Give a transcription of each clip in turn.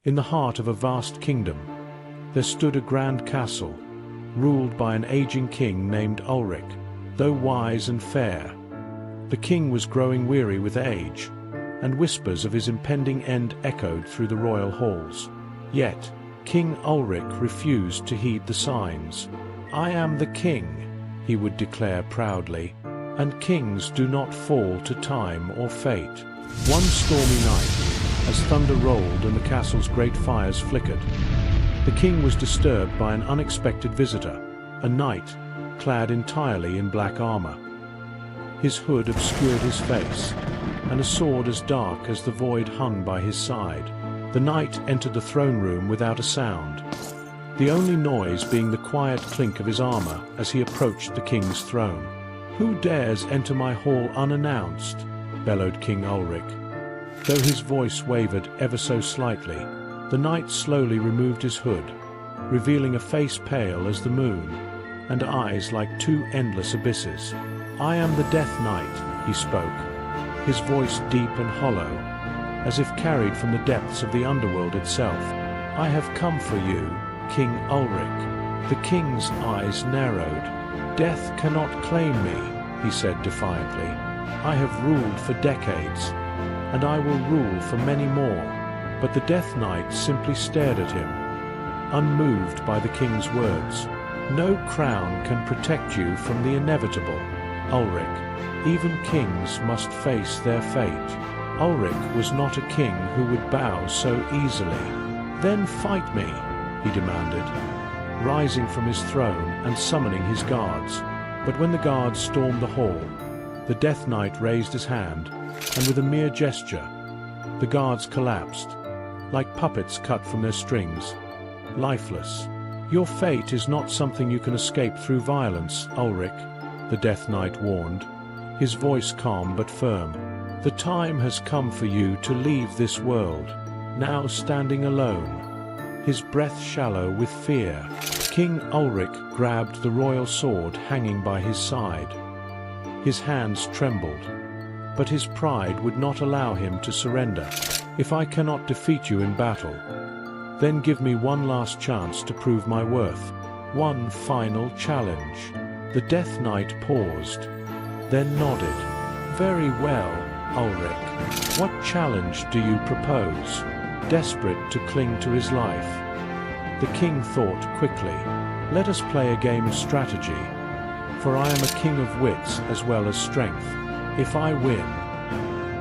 In the heart of a vast kingdom, there stood a grand castle, ruled by an aging king named Ulrich. Though wise and fair, the king was growing weary with age, and whispers of his impending end echoed through the royal halls. Yet, King Ulrich refused to heed the signs. "I am the king," he would declare proudly, "and kings do not fall to time or fate." One stormy night, as thunder rolled and the castle's great fires flickered, the king was disturbed by an unexpected visitor, a knight clad entirely in black armor. His hood obscured his face, and a sword as dark as the void hung by his side. The knight entered the throne room without a sound, the only noise being the quiet clink of his armor as he approached the king's throne. "Who dares enter my hall unannounced?" bellowed King Ulrich. Though his voice wavered ever so slightly, the knight slowly removed his hood, revealing a face pale as the moon, and eyes like two endless abysses. "I am the Death Knight," he spoke, his voice deep and hollow, as if carried from the depths of the underworld itself. "I have come for you, King Ulrich." The king's eyes narrowed. "Death cannot claim me," he said defiantly. "I have ruled for decades, and I will rule for many more." But the Death Knight simply stared at him, unmoved by the king's words. "No crown can protect you from the inevitable, Ulrich. Even kings must face their fate." Ulrich was not a king who would bow so easily. "Then fight me," he demanded, rising from his throne and summoning his guards. But when the guards stormed the hall, the Death Knight raised his hand, and with a mere gesture, the guards collapsed, like puppets cut from their strings, lifeless. "Your fate is not something you can escape through violence, Ulrich," the Death Knight warned, his voice calm but firm. "The time has come for you to leave this world, now standing alone." His breath shallow with fear, King Ulrich grabbed the royal sword hanging by his side. His hands trembled, but his pride would not allow him to surrender. "If I cannot defeat you in battle, then give me one last chance to prove my worth. One final challenge." The Death Knight paused, then nodded. "Very well, Ulrich. What challenge do you propose?" Desperate to cling to his life, the king thought quickly. "Let us play a game of strategy, for I am a king of wits as well as strength. If I win,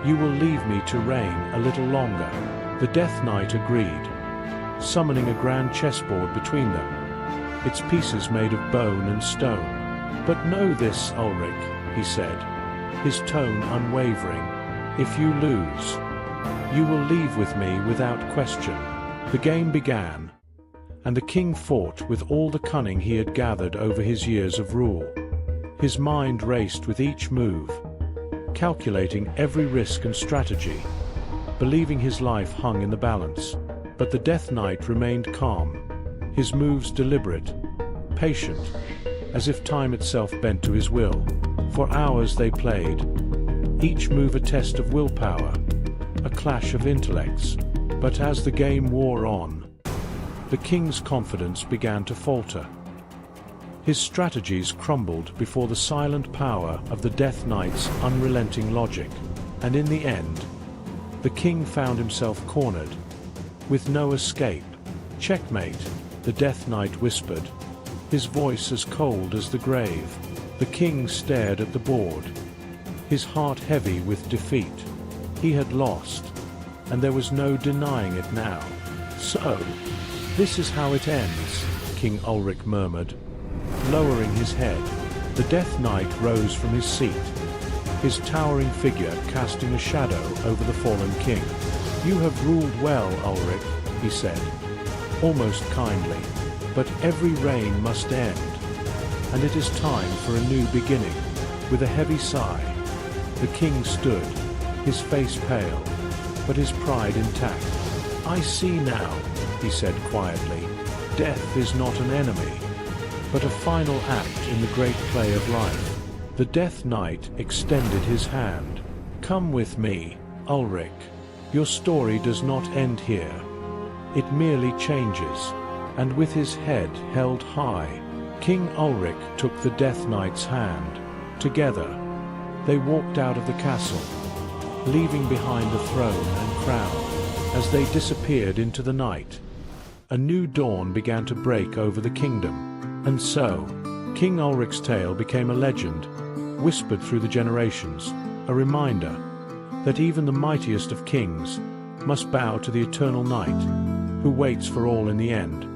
you will leave me to reign a little longer." The Death Knight agreed, summoning a grand chessboard between them, its pieces made of bone and stone. "But know this, Ulrich," he said, his tone unwavering. "If you lose, you will leave with me without question." The game began, and the king fought with all the cunning he had gathered over his years of rule. His mind raced with each move, calculating every risk and strategy, believing his life hung in the balance. But the Death Knight remained calm, his moves deliberate, patient, as if time itself bent to his will. For hours they played, each move a test of willpower, a clash of intellects. But as the game wore on, the king's confidence began to falter. His strategies crumbled before the silent power of the Death Knight's unrelenting logic, and in the end, the king found himself cornered, with no escape. "Checkmate," the Death Knight whispered, his voice as cold as the grave. The king stared at the board, his heart heavy with defeat. He had lost, and there was no denying it now. "So, this is how it ends," King Ulrich murmured, lowering his head. The Death Knight rose from his seat, his towering figure casting a shadow over the fallen king. "You have ruled well, Ulrich," he said, almost kindly, "but every reign must end, and it is time for a new beginning." With a heavy sigh, the king stood, his face pale, but his pride intact. "I see now," he said quietly, "death is not an enemy, but a final act in the great play of life." The Death Knight extended his hand. "Come with me, Ulrich. Your story does not end here. it merely changes. And with his head held high, King Ulrich took the Death Knight's hand. Together, they walked out of the castle, leaving behind the throne and crown. As they disappeared into the night, a new dawn began to break over the kingdom. And so, King Ulrich's tale became a legend, whispered through the generations, a reminder that even the mightiest of kings must bow to the eternal night, who waits for all in the end.